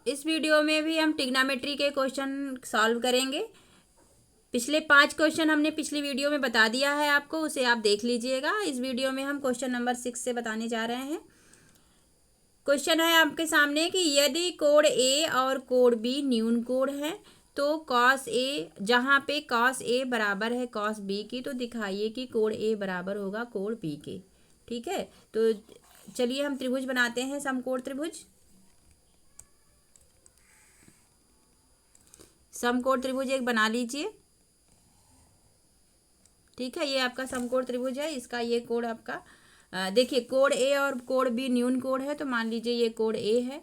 इस वीडियो में भी हम ट्रिग्नोमेट्री के क्वेश्चन सॉल्व करेंगे। पिछले 5 क्वेश्चन हमने पिछली वीडियो में बता दिया है आपको, उसे आप देख लीजिएगा। इस वीडियो में हम क्वेश्चन नंबर 6 से बताने जा रहे हैं। क्वेश्चन है आपके सामने कि यदि कोण ए और कोण बी न्यून कोण है तो कॉस ए, जहाँ पे कॉस ए बराबर है कॉस बी की, तो दिखाइए कि कोण ए बराबर होगा कोण बी के। ठीक है, तो चलिए हम त्रिभुज बनाते हैं, समकोण त्रिभुज। समकोण त्रिभुज एक बना लीजिए। ठीक है, ये आपका समकोण त्रिभुज है। इसका ये कोण आपका देखिए, कोण ए और कोण बी न्यून कोण है, तो मान लीजिए ये कोण ए है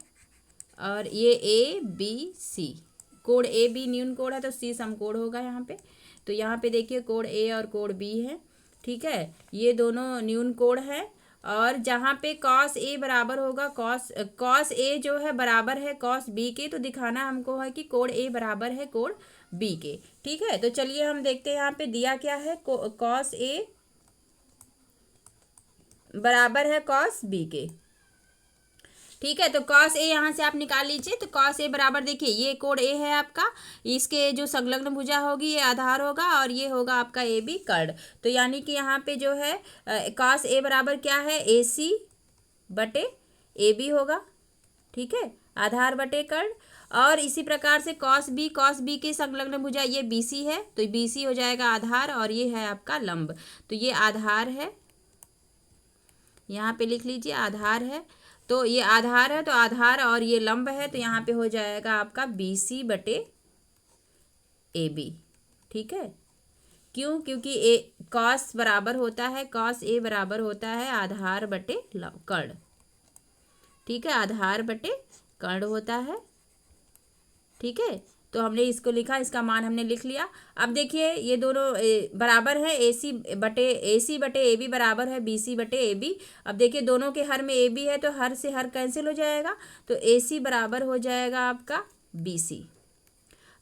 और ये ए बी सी। कोण ए बी न्यून कोण है तो सी समकोण होगा यहाँ पे। तो यहाँ पे देखिए कोण ए और कोण बी है। ठीक है, ये दोनों न्यून कोण है और जहाँ पे कॉस ए बराबर होगा कॉस ए जो है बराबर है कॉस बी के, तो दिखाना हमको है कि कोण ए बराबर है कोण बी के। ठीक है, तो चलिए हम देखते हैं यहाँ पे दिया क्या है। कॉस ए बराबर है कॉस बी के। ठीक है, तो कॉस ए यहाँ से आप निकाल लीजिए। तो कॉस ए बराबर, देखिए ये कोण ए है आपका, इसके जो संलग्न भुजा होगी ये आधार होगा और ये होगा आपका ए बी कर्ण। तो यानी कि यहाँ पे जो है कॉस ए बराबर क्या है, ए सी बटे ए बी होगा। ठीक है, आधार बटे कर्ण। और इसी प्रकार से कॉस बी के संलग्न भुजा ये बी सी है, तो बी सी हो जाएगा आधार और ये है आपका लंब। तो ये आधार है, यहाँ पे लिख लीजिए आधार है। तो ये आधार है तो आधार और ये लंब है, तो यहाँ पे हो जाएगा आपका बी सी बटे ए बी। ठीक है, क्यों? क्योंकि ए कॉस बराबर होता है, कॉस ए बराबर होता है आधार बटे कर्ण। ठीक है, आधार बटे कर्ण होता है। ठीक है, तो हमने इसको लिखा, इसका मान हमने लिख लिया। अब देखिए ये दोनों बराबर है, ए सी बटे ए बी बराबर है बी सी बटे ए बी। अब देखिए दोनों के हर में ए बी है तो हर से हर कैंसिल हो जाएगा, तो ए सी बराबर हो जाएगा आपका बी सी।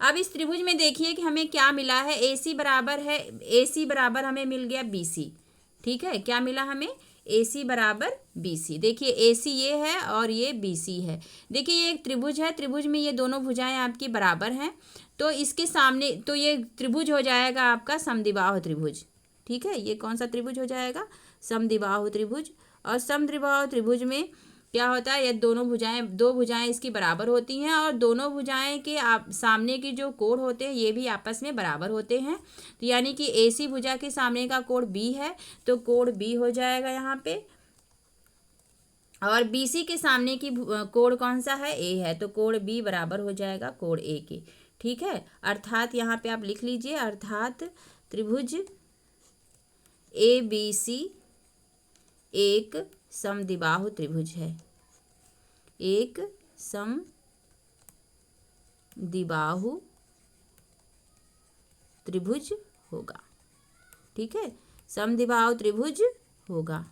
अब इस त्रिभुज में देखिए कि हमें क्या मिला है। ए सी बराबर है, ए सी बराबर हमें मिल गया बी सी। ठीक है, क्या मिला हमें, ए सी बराबर बी सी। देखिए ए सी ये है और ये बी सी है। देखिए ये एक त्रिभुज है, त्रिभुज में ये दोनों भुजाएं आपकी बराबर हैं, तो इसके सामने तो ये त्रिभुज हो जाएगा आपका समद्विबाहु त्रिभुज। ठीक है, ये कौन सा त्रिभुज हो जाएगा, समद्विबाहु त्रिभुज। और समद्विबाहु त्रिभुज में क्या होता है, ये दो भुजाएं इसकी बराबर होती हैं और दोनों भुजाएं के सामने की जो कोण होते हैं ये भी आपस में बराबर होते हैं। तो यानी कि ए सी भुजा के सामने का कोण बी है तो कोण बी हो जाएगा यहाँ पे, और बी सी के सामने की कोण कौन सा है, ए है, तो कोण बी बराबर हो जाएगा कोण ए के। ठीक है, अर्थात यहाँ पे आप लिख लीजिए, अर्थात त्रिभुज ए बी सी एक समद्विबाहु त्रिभुज है, एक समद्विबाहु त्रिभुज होगा। ठीक है, समद्विबाहु त्रिभुज होगा।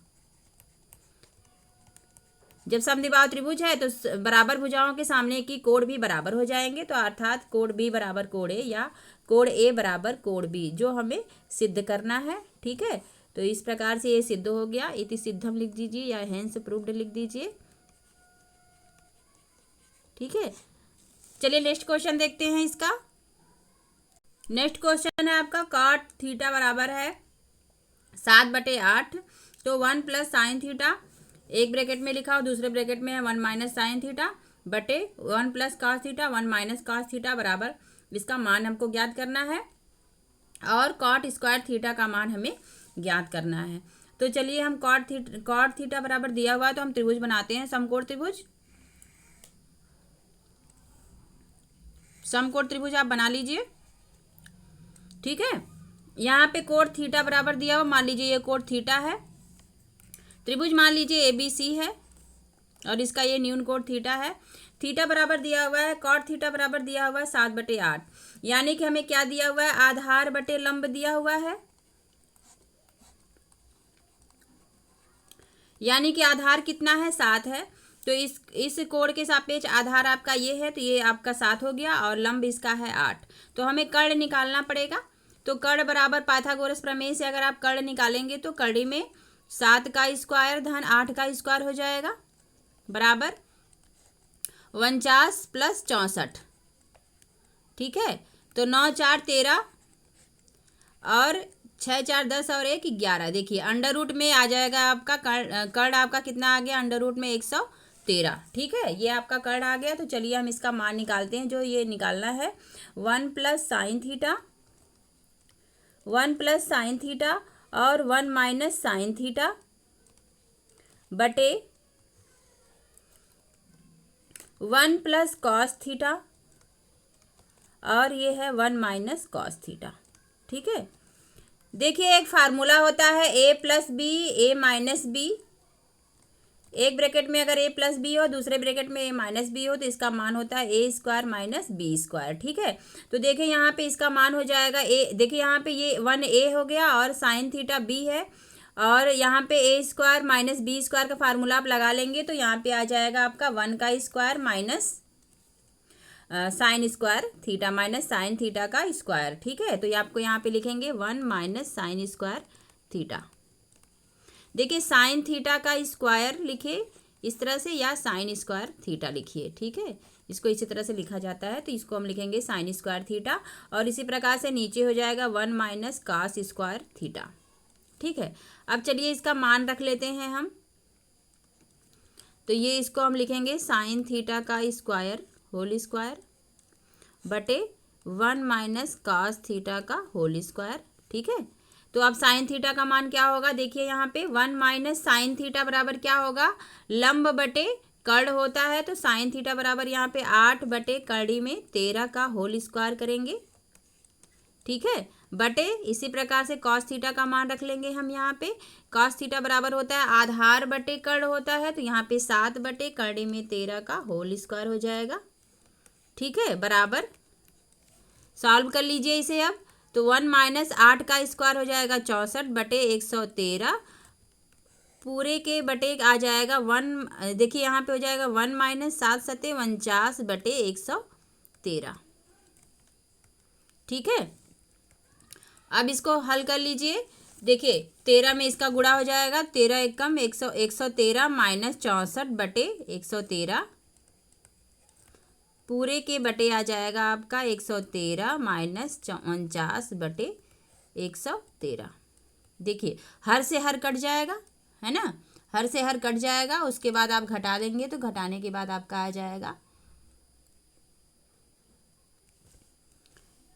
जब समद्विबाहु त्रिभुज है तो बराबर भुजाओं के सामने की कोण भी बराबर हो जाएंगे, तो अर्थात कोण बी बराबर कोण ए या कोण ए बराबर कोण बी, जो हमें सिद्ध करना है। ठीक है, तो इस प्रकार से ये सिद्ध हो गया। इति सिद्धम लिख दीजिए या हेंस प्रूव्ड लिख दीजिए। ठीक है, चलिए नेक्स्ट क्वेश्चन देखते हैं इसका। नेक्स्ट क्वेश्चन है आपका, कॉट थीटा बराबर है 7/8, तो 1 प्लस साइन थीटा, एक ब्रैकेट में लिखा और दूसरे ब्रैकेट में है 1 माइनस साइन थीटा बटे 1 plus cos theta 1 minus cos theta बराबर, इसका मान हमको ज्ञात करना है और कॉट स्क्वायर थीटा का मान हमें ज्ञात करना है। तो चलिए हम कॉट थीटा बराबर दिया हुआ है तो हम त्रिभुज बनाते हैं, समकोण त्रिभुज। समकोण त्रिभुज आप बना लीजिए। ठीक है, यहाँ पे कोण थीटा बराबर दिया हुआ, मान लीजिए ये कोण थीटा है, त्रिभुज मान लीजिए ए बी सी है और इसका ये न्यून कोण थीटा है। थीटा बराबर दिया हुआ है, कॉट थीटा बराबर दिया हुआ है 7/8, यानी कि हमें क्या दिया हुआ है, आधार बटे लंब दिया हुआ है। यानी कि आधार कितना है, 7 है, तो इस कोण के सापेक्ष आधार आपका ये है, तो ये आपका 7 हो गया और लंब इसका है 8। तो हमें कर्ण निकालना पड़ेगा। तो कर्ण बराबर पाइथागोरस प्रमेय से अगर आप कर्ण निकालेंगे तो कर्ण में 7 का स्क्वायर धन 8 का स्क्वायर हो जाएगा बराबर 49 प्लस 64, ठीक है। तो 9 4 13 और 6 4 10 और 1 11। देखिए अंडर रूट में आ जाएगा आपका कर्ण आपका कितना आ गया, अंडर रूट में 113, ठीक है। ये आपका कर्ण आ गया। तो चलिए हम इसका मान निकालते हैं, जो ये निकालना है 1 plus sine theta, 1 plus sine theta और 1 माइनस साइन थीटा बटे 1 प्लस कॉस थीटा और ये है 1 माइनस कॉस थीटा, ठीक है। देखिए एक फार्मूला होता है a plus B A minus B, एक ब्रैकेट में अगर a प्लस बी हो, दूसरे ब्रैकेट में a माइनस बी हो, तो इसका मान होता है a square minus B square, ठीक है। तो देखिए यहाँ पे इसका मान हो जाएगा a, देखिए यहाँ पे ये 1a हो गया और साइन थीटा b है, और यहाँ पे a square minus B square का फार्मूला आप लगा लेंगे तो यहाँ पे आ जाएगा आपका 1 का square minus sine square theta minus sine theta का स्क्वायर, ठीक है। तो ये आपको यहाँ पे लिखेंगे 1 माइनस साइन स्क्वायर थीटा। देखिए साइन थीटा का स्क्वायर लिखे इस तरह से, या साइन स्क्वायर थीटा लिखिए, ठीक है। इसको इसी तरह से लिखा जाता है, तो इसको हम लिखेंगे साइन स्क्वायर थीटा, और इसी प्रकार से नीचे हो जाएगा 1 माइनस कास स्क्वायर थीटा, ठीक है। अब चलिए इसका मान रख लेते हैं हम। तो ये इसको हम लिखेंगे साइन थीटा का स्क्वायर होल स्क्वायर बटे 1 माइनस कास थीटा का होल स्क्वायर, ठीक है। तो अब साइन थीटा का मान क्या होगा, देखिए यहाँ पे 1 माइनस साइन थीटा बराबर क्या होगा, लंब बटे कर्ण होता है, तो साइन थीटा बराबर यहाँ पे 8 बटे कर्ण में 13 का होल स्क्वायर करेंगे, ठीक है, बटे इसी प्रकार से कॉस थीटा का मान रख लेंगे हम। यहाँ पे कॉस थीटा बराबर होता है आधार बटे कर्ण होता है, तो यहाँ पे 7 बटे कर्ण में 13 का होल स्क्वायर हो जाएगा, ठीक है, बराबर। सॉल्व कर लीजिए इसे अब। तो 1 माइनस 8 का स्क्वायर हो जाएगा 64 बटे 113, पूरे के बटे आ जाएगा 1, देखिए यहाँ पे हो जाएगा 1 माइनस 7 सत्ते 49 बटे 113, ठीक है। अब इसको हल कर लीजिए। देखिए 13 में इसका गुणा हो जाएगा, 13 एकम 113 माइनस 64 बटे 113, पूरे के बटे आ जाएगा आपका 113 माइनस 49 बटे 113। देखिए हर से हर कट जाएगा, है ना, हर से हर कट जाएगा, उसके बाद आप घटा देंगे तो घटाने के बाद आपका आ जाएगा,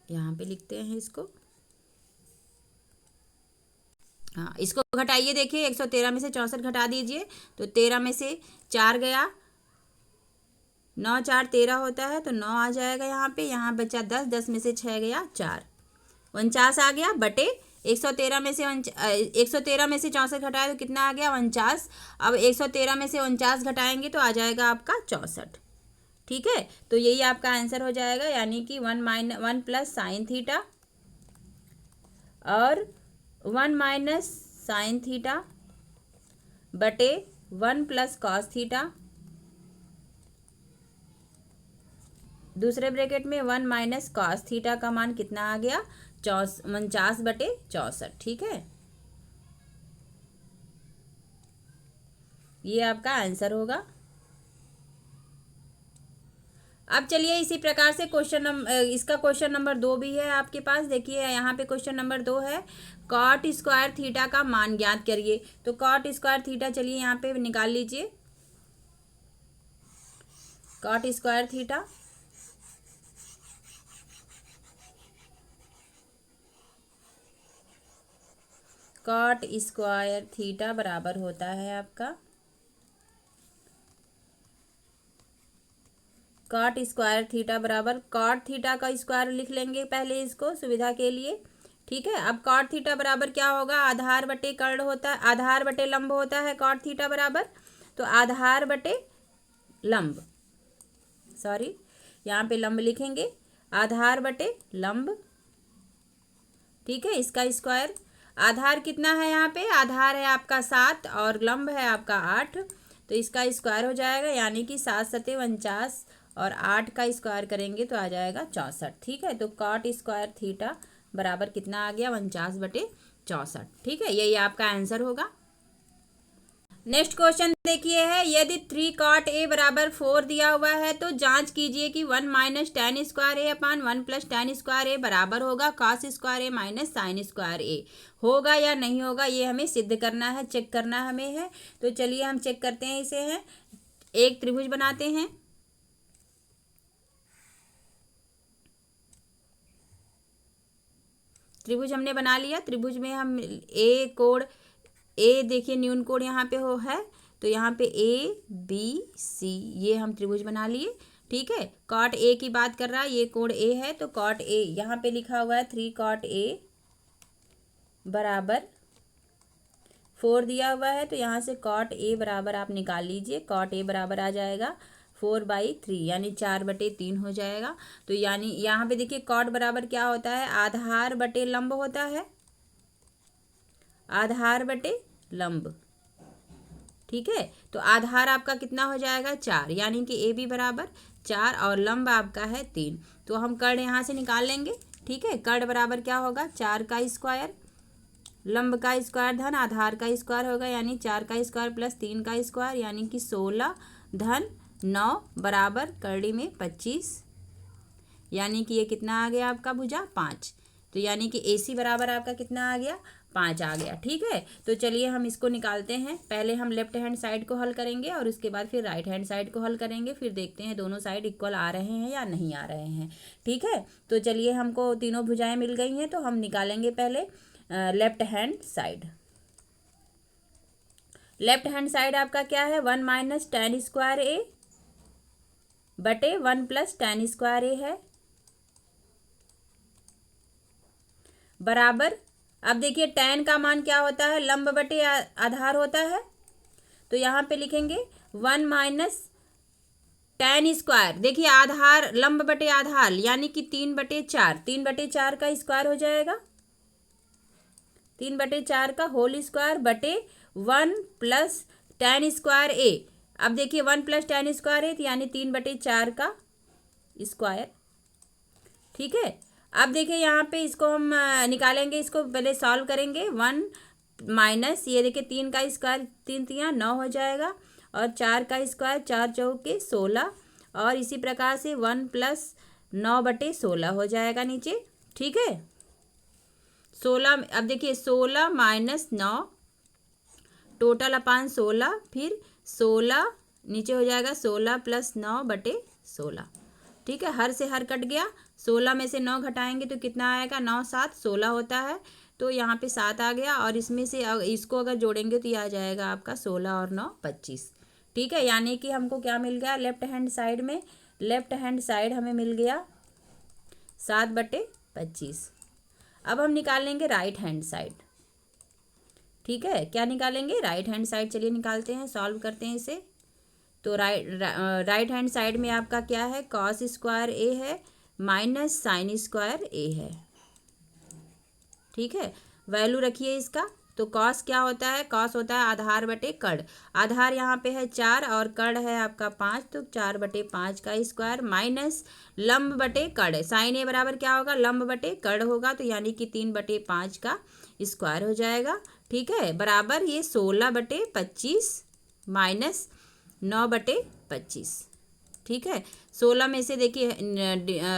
यहाँ पे लिखते हैं इसको, हाँ इसको घटाइए। देखिए 113 में से 64 घटा दीजिए, तो 13 में से 4 गया, 9 4 13 होता है, तो 9 आ जाएगा यहाँ पे, यहाँ बचा 10, 10 में से 6 गया 4, 49 आ गया बटे 113 में से 113 में से 64 घटाया तो कितना आ गया 49। अब 113 में से 49 घटाएंगे तो आ जाएगा आपका 64, ठीक है। तो यही आपका आंसर हो जाएगा, यानी कि 1 प्लस साइन थीटा और 1 माइनस साइन थीटा बटे 1 प्लस कॉस थीटा, दूसरे ब्रैकेट में 1 माइनस कॉस थीटा का मान कितना आ गया 49 बटे 64, ठीक है। ये आपका आंसर होगा। अब चलिए इसी प्रकार से इसका क्वेश्चन नंबर 2 भी है आपके पास। देखिए यहाँ पे क्वेश्चन नंबर 2 है, कॉट स्क्वायर थीटा का मान ज्ञात करिए। तो कॉट स्क्वायर थीटा चलिए यहाँ पे निकाल लीजिए, cot square theta, cot square theta बराबर होता है आपका, कॉट स्क्वायर थीटा बराबर कॉट थीटा का स्क्वायर लिख लेंगे पहले इसको सुविधा के लिए, ठीक है। अब कॉट थीटा बराबर क्या होगा, आधार बटे कर्ण होता है, आधार बटे लंब होता है कॉट थीटा बराबर, तो आधार बटे लंब, सॉरी यहाँ पे लंब लिखेंगे, आधार बटे लंब, ठीक है, इसका स्क्वायर। आधार कितना है यहाँ पे, आधार है आपका 7 और लंब है आपका 8, तो इसका स्क्वायर हो जाएगा, यानी कि 7 सत्ते 49 और 8 का स्क्वायर करेंगे तो आ जाएगा 64, ठीक है। तो कॉट स्क्वायर थीटा बराबर कितना आ गया 49 बटे 64, ठीक है, यही आपका आंसर होगा। नेक्स्ट क्वेश्चन देखिए है, यदि 3 cot a बराबर 4 दिया हुआ है तो जांच कीजिए कि 1 माइनस टेन स्क्वायर ए अपान 1 प्लस टेन स्क्वायर ए बराबर होगा कॉस स्क्वायर ए माइनस साइन स्क्वायर ए। होगा या नहीं होगा ये हमें सिद्ध करना है, चेक करना हमें है। तो चलिए हम चेक करते हैं इसे। है एक त्रिभुज बनाते हैं। त्रिभुज हमने बना लिया। त्रिभुज में हम ए कोण, ए देखिए न्यून कोण यहाँ पे हो है, तो यहाँ पे ए बी सी ये हम त्रिभुज बना लिए। ठीक है, कॉट ए की बात कर रहा है, ये कोण ए है, तो कॉट ए यहाँ पे लिखा हुआ है 3 cot ए बराबर 4 दिया हुआ है, तो यहाँ से कॉट ए बराबर आप निकाल लीजिए। कॉट ए बराबर आ जाएगा 4/3 यानी 4/3 हो जाएगा। तो यानी यहाँ पे देखिए कॉट बराबर क्या होता है, आधार बटे लंब होता है, आधार बटे लंब। ठीक है, तो आधार आपका कितना हो जाएगा 4, यानी कि ए बी बराबर 4 और लंब आपका है 3। तो हम कर्ण यहाँ से निकाल लेंगे। ठीक है, कर्ण बराबर क्या होगा 4 का स्क्वायर, लंब का स्क्वायर धन आधार का स्क्वायर होगा, यानी 4 का स्क्वायर प्लस 3 का स्क्वायर, यानी कि 16 धन 9 बराबर करड़ी में 25, यानी कि ये कितना आ गया आपका भुजा 5। तो यानी कि AC बराबर आपका कितना आ गया 5 आ गया। ठीक है, तो चलिए हम इसको निकालते हैं। पहले हम लेफ्ट हैंड साइड को हल करेंगे और उसके बाद फिर राइट हैंड साइड को हल करेंगे, फिर देखते हैं दोनों साइड इक्वल आ रहे हैं या नहीं आ रहे हैं। ठीक है, तो चलिए हमको तीनों भुजाएं मिल गई हैं, तो हम निकालेंगे पहले left hand side. Left hand side आपका क्या है 1 माइनस टेन स्क्वायर ए बटे 1 प्लस टेन स्क्वायर ए है, बराबर। अब देखिए टेन का मान क्या होता है, लंब बटे आधार होता है, तो यहाँ पे लिखेंगे 1 माइनस टेन स्क्वायर। देखिए आधार लंब बटे आधार यानी कि 3/4, 3/4 का स्क्वायर हो जाएगा, 3/4 का होल स्क्वायर बटे 1 प्लस टेन स्क्वायर ए। अब देखिए 1 प्लस टेन स्क्वायर है, यानी 3/4 का स्क्वायर। ठीक है, अब देखिए यहाँ पे इसको हम निकालेंगे, इसको पहले सॉल्व करेंगे। 1 माइनस ये देखिए 3 का स्क्वायर 3 3 9 हो जाएगा, और 4 का स्क्वायर 4 चौके 16, और इसी प्रकार से 1 प्लस 9/16 हो जाएगा नीचे। ठीक है, 16, अब देखिए 16 माइनस 9 टोटल अपान 16, फिर 16 नीचे हो जाएगा 16 प्लस 9/16। ठीक है, हर से हर कट गया, 16 में से 9 घटाएंगे तो कितना आएगा 9 7 16 होता है, तो यहाँ पे 7 आ गया, और इसमें से इसको अगर जोड़ेंगे तो ये आ जाएगा आपका 16 और 9 25। ठीक है, यानी कि हमको क्या मिल गया लेफ्ट हैंड साइड में, लेफ्ट हैंड साइड हमें मिल गया 7/25। अब हम निकालेंगे राइट हैंड साइड। ठीक है, क्या निकालेंगे राइट हैंड साइड, चलिए निकालते हैं, सॉल्व करते हैं इसे। तो राइट हैंड साइड में आपका क्या है कॉस स्क्वायर ए है माइनस साइन स्क्वायर ए है। ठीक है, वैल्यू रखिए इसका। तो कॉस क्या होता है, कॉस होता है आधार बटे कड़। आधार यहाँ पे है 4 और कड़ है आपका 5, तो 4/5 का स्क्वायर माइनस लंब बटे कड़। साइन ए बराबर क्या होगा लंब बटे कड़ होगा, तो यानी कि 3/5 का स्क्वायर हो जाएगा। ठीक है, बराबर ये 16/25 माइनस 9/25। ठीक है, 16 में से देखिए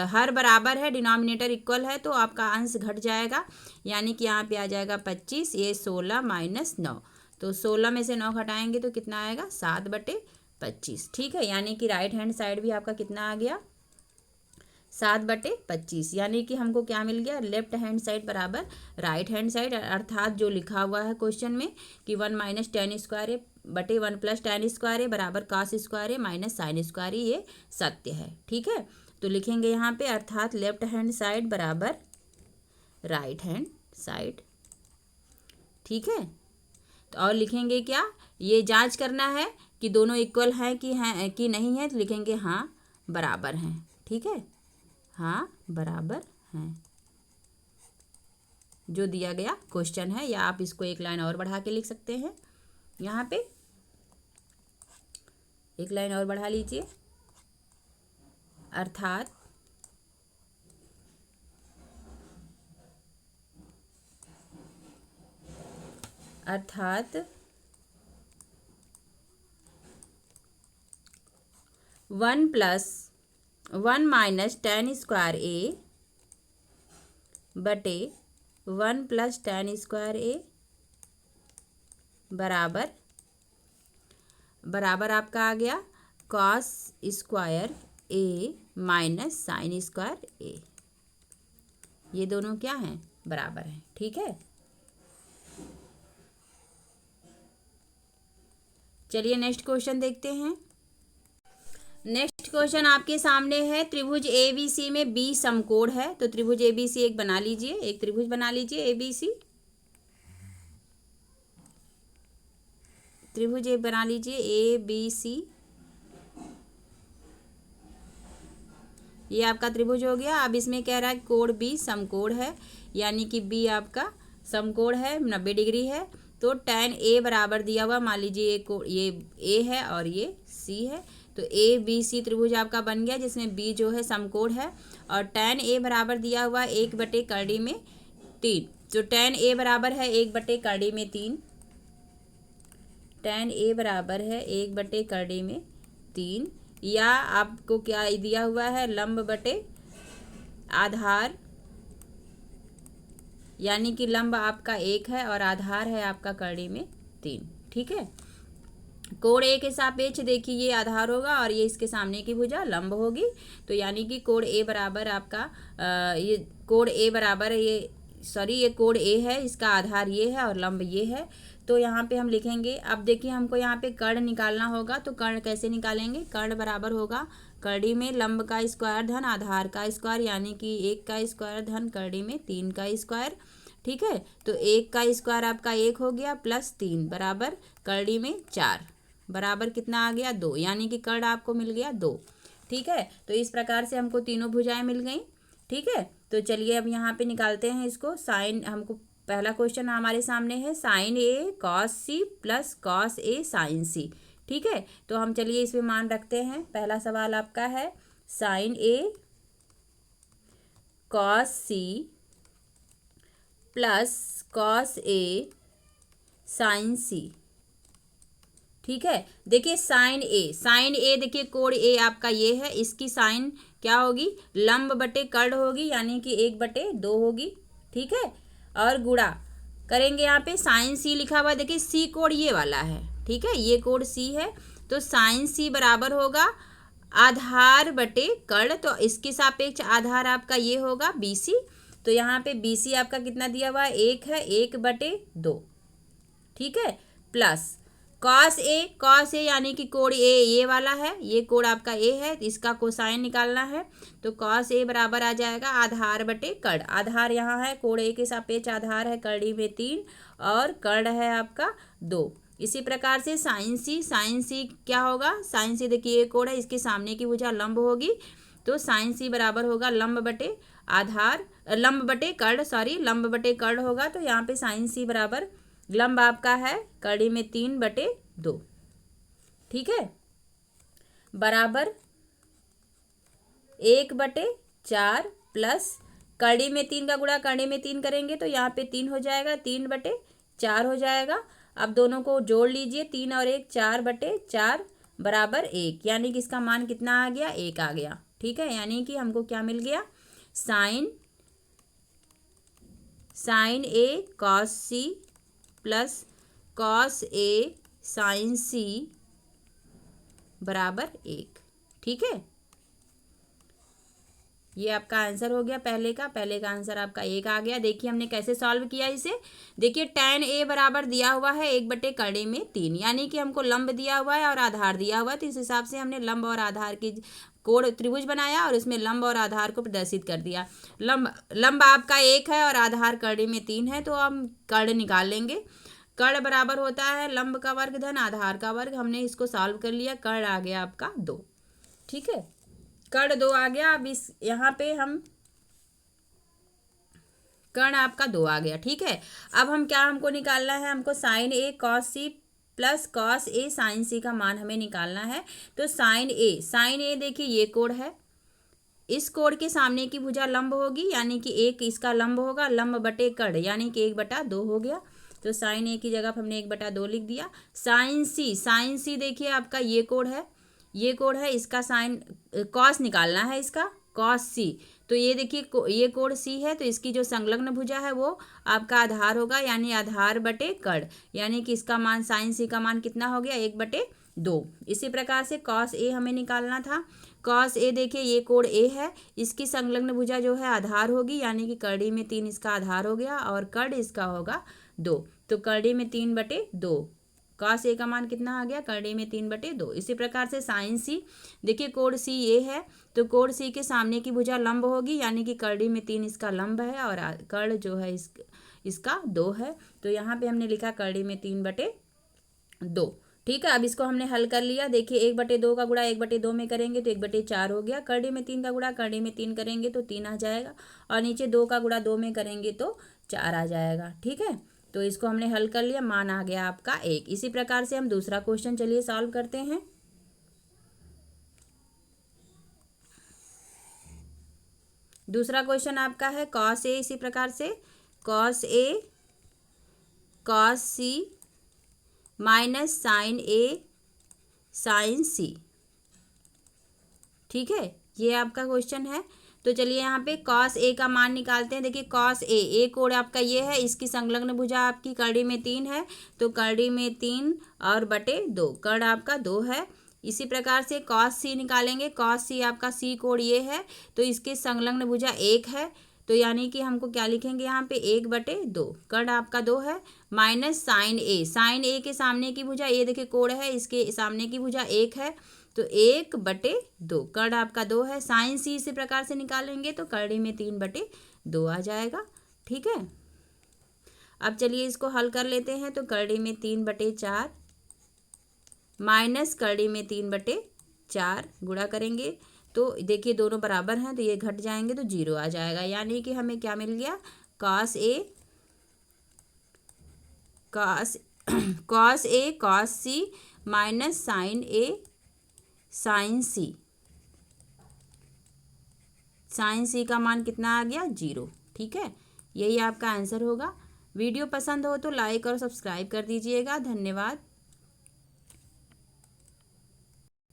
हर बराबर है, डिनोमिनेटर इक्वल है, तो आपका अंश घट जाएगा, यानी कि यहाँ पे आ जाएगा 25, ये 16 माइनस 9, तो 16 में से 9 घटाएंगे तो कितना आएगा 7/25। ठीक है, यानी कि राइट हैंड साइड भी आपका कितना आ गया 7/25, यानी कि हमको क्या मिल गया लेफ्ट हैंड साइड बराबर राइट हैंड साइड, अर्थात जो लिखा हुआ है क्वेश्चन में कि 1 माइनस टेन स्क्वायर बटे 1 प्लस टेन स्क्वायर बराबर cos square minus sine square, ये सत्य है। ठीक है, तो लिखेंगे यहाँ पे अर्थात लेफ्ट हैंड साइड बराबर राइट हैंड साइड। ठीक है, तो और लिखेंगे क्या, ये जांच करना है कि दोनों इक्वल हैं कि नहीं है, तो लिखेंगे हाँ बराबर हैं। ठीक है, हाँ बराबर हैं, जो दिया गया क्वेश्चन है, या आप इसको एक लाइन और बढ़ा के लिख सकते हैं। यहाँ पे एक लाइन और बढ़ा लीजिए, अर्थात 1 माइनस टेन स्क्वायर ए बटे 1 प्लस टेन स्क्वायर ए बराबर आपका आ गया कॉस स्क्वायर ए माइनस साइन स्क्वायर ए। ये दोनों क्या हैं? बराबर हैं। ठीक है, चलिए नेक्स्ट क्वेश्चन देखते हैं। नेक्स्ट क्वेश्चन आपके सामने है, त्रिभुज ए बी सी में बी समकोण है। तो त्रिभुज ए बी सी एक बना लीजिए, एक त्रिभुज बना लीजिए ए बी सी। त्रिभुज एक बना लीजिए ए बी सी। ये आपका त्रिभुज हो गया। अब इसमें कह रहा है कोण बी समकोण है, यानी कि बी आपका समकोण है, 90 डिग्री है। तो tan ए बराबर दिया हुआ, मान लीजिए ये ए है और ये सी है। तो ए बी सी त्रिभुज आपका बन गया, जिसमें बी जो है समकोण है। और tan ए बराबर दिया हुआ 1/3। तो tan ए बराबर है 1/3। tan ए बराबर है 1/3, या आपको क्या दिया हुआ है, लंब बटे आधार, यानी कि लंब आपका 1 है और आधार है आपका कड़ी में 3। ठीक है, कोण ए के सापेक्ष देखिए ये आधार होगा और ये इसके सामने की भुजा लंब होगी। तो यानी कि कोण ए बराबर आपका ये कोण ए बराबर ये कोण ए है, इसका आधार ये है और लंब ये है। तो यहाँ पे हम लिखेंगे, अब देखिए हमको यहाँ पे कर्ण निकालना होगा। तो कर्ण कैसे निकालेंगे? कर्ण बराबर होगा कड़ी में लंब का स्क्वायर धन आधार का स्क्वायर, यानी कि 1 का स्क्वायर धन कड़ी में 3 का स्क्वायर। ठीक है, तो 1 का स्क्वायर आपका 1 हो गया प्लस 3 बराबर कड़ी में 4 बराबर कितना आ गया? 2, यानी कि कर्ण आपको मिल गया 2। ठीक है, तो इस प्रकार से हमको तीनों भुजाएं मिल गई। ठीक है, तो चलिए अब यहाँ पे निकालते हैं इसको। साइन, हमको पहला क्वेश्चन हमारे सामने है sign A cos C plus cos A sign सी। ठीक है, तो हम चलिए इसमें मान रखते हैं। पहला सवाल आपका है sign A cos C plus cos A sign सी। ठीक है, देखिए साइन ए देखिए कोण ए आपका ये है, इसकी साइन क्या होगी? लंब बटे कर्ण होगी, यानी कि 1/2 होगी। ठीक है, और गुणा करेंगे यहाँ पे साइन सी लिखा हुआ, देखिए सी कोण ये वाला है। ठीक है, ये कोण सी है, तो साइन सी बराबर होगा आधार बटे कर्ण। तो इसके सापेक्ष आधार आपका ये होगा बी सी। तो यहाँ पे बी सी आपका कितना दिया हुआ है? 1 है, 1/2। ठीक है, प्लस कॉस ए यानी कि कोण ए ये वाला है, ये कोण आपका ए है, इसका कोसाइन निकालना है। तो कॉस ए बराबर आ जाएगा आधार बटे कर्ण। आधार यहाँ है, कोण ए के सापेक्ष आधार है कड़ी में 3 और कर्ण है आपका 2। इसी प्रकार से साइन सी क्या होगा? साइन सी देखिए ये कोण है, इसके सामने की भुजा लंब होगी। तो साइन सी बराबर होगा लंब बटे कर्ण होगा। तो यहाँ पे साइन सी बराबर लंब आपका है कड़ी में 3/2। ठीक है, बराबर 1/4 प्लस कड़ी में 3 का गुणा कड़ी में 3 करेंगे तो यहाँ पे 3 हो जाएगा, 3/4 हो जाएगा। अब दोनों को जोड़ लीजिए, 3 और 1 4/4 बराबर 1, यानी कि इसका मान कितना आ गया? 1 आ गया। ठीक है, यानी कि हमको क्या मिल गया? Sign A cos C plus cos A sign सी बराबर 1। ठीक है, ये आपका आंसर हो गया पहले का आंसर आपका 1 आ गया। देखिए हमने कैसे सॉल्व किया इसे। देखिए tan ए बराबर दिया हुआ है 1/3, यानी कि हमको लंब दिया हुआ है और आधार दिया हुआ है। तो इस हिसाब से हमने लंब और आधार की कोण त्रिभुज बनाया और उसमें लंब और आधार को प्रदर्शित कर दिया। लंब आपका 1 है और आधार कड़ी में 3 है, तो हम कर्ण निकाल लेंगे। कर्ण बराबर होता है लंब का वर्ग धन आधार का वर्ग। हमने इसको सॉल्व कर लिया, कर्ण आ गया आपका 2। ठीक है, कर्ण 2 आ गया। अब इस यहाँ पे हम कर्ण आपका 2 आ गया। ठीक है, अब हमको निकालना है, हमको sign A cos C plus cos A sign सी का मान हमें निकालना है। तो साइन ए देखिए ये कोण है, इस कोण के सामने की भुजा लंब होगी, यानी कि 1 इसका लंब होगा, लंब बटे कर्ण, यानी कि 1/2 हो गया। तो साइन ए की जगह हमने 1/2 लिख दिया। साइन सी देखिए आपका ये कोण है, ये कोण है, इसका साइन कॉस निकालना है, इसका कॉस सी। तो ये देखिए ये कोण सी है, तो इसकी जो संलग्न भुजा है वो आपका आधार होगा, यानी आधार बटे कर्ण, यानी कि इसका मान साइन सी का मान कितना हो गया, 1/2। इसी प्रकार से कॉस ए हमें निकालना था। कॉस ए देखिए ये कोण ए है, इसकी संलग्न भुजा जो है आधार होगी, यानी कि कर्डी में 3 इसका आधार हो गया और कर्ण इसका होगा 2। तो कर्डी में 3/2, कॉस ए का मान कितना आ गया, कर्डी में 3/2। इसी प्रकार से साइन सी, देखिए कोण सी ये है, तो कोण सी के सामने की भुजा लंब होगी, यानी कि कर्डी में 3 इसका लंब है और कर्ण जो है इसका 2 है। तो यहाँ पे हमने लिखा कर्डी में 3/2। ठीक है, अब इसको हमने हल कर लिया। देखिए 1/2 का गुणा 1/2 में करेंगे तो 1/4 हो गया। कर्डी में 3 का गुणा कर्डी में 3 करेंगे तो 3 आ जाएगा, और नीचे 2 का गुणा 2 में करेंगे तो 4 आ जाएगा। ठीक है, तो इसको हमने हल कर लिया, मान आ गया आपका 1। इसी प्रकार से हम दूसरा क्वेश्चन चलिए सॉल्व करते हैं। दूसरा क्वेश्चन आपका है कॉस ए, इसी प्रकार से cos A cos C minus sign A sign सी। ठीक है, ये आपका क्वेश्चन है। तो चलिए यहाँ पे कॉस ए का मान निकालते हैं। देखिए कॉस ए कोण आपका ये है, इसकी संलग्न भुजा आपकी कर्डी में 3 है, तो कर्डी में 3 और बटे 2, कर्ण आपका 2 है। इसी प्रकार से कॉस सी निकालेंगे। कॉस सी आपका सी कोण ये है, तो इसकी संलग्न भुजा 1 है, तो यानी कि हमको क्या लिखेंगे यहाँ पे 1/2, कर्ण आपका 2 है, माइनस साइन ए। साइन ए के सामने की भुजा ये देखिए कोण है, इसके सामने की भुजा 1 है, तो 1/2, कर्ण आपका 2 है। साइन सी इसी प्रकार से निकालेंगे तो कर्डी में 3/2 आ जाएगा। ठीक है, अब चलिए इसको हल कर लेते हैं। तो कर्डी में 3/4 माइनस कर्डी में 3/4 गुणा करेंगे तो देखिए दोनों बराबर हैं, तो ये घट जाएंगे तो 0 आ जाएगा, यानी कि हमें क्या मिल गया, cos A cos C minus sign A sign C. Sign सी का मान कितना आ गया, 0। ठीक है, यही आपका आंसर होगा। वीडियो पसंद हो तो लाइक और सब्सक्राइब कर दीजिएगा। धन्यवाद।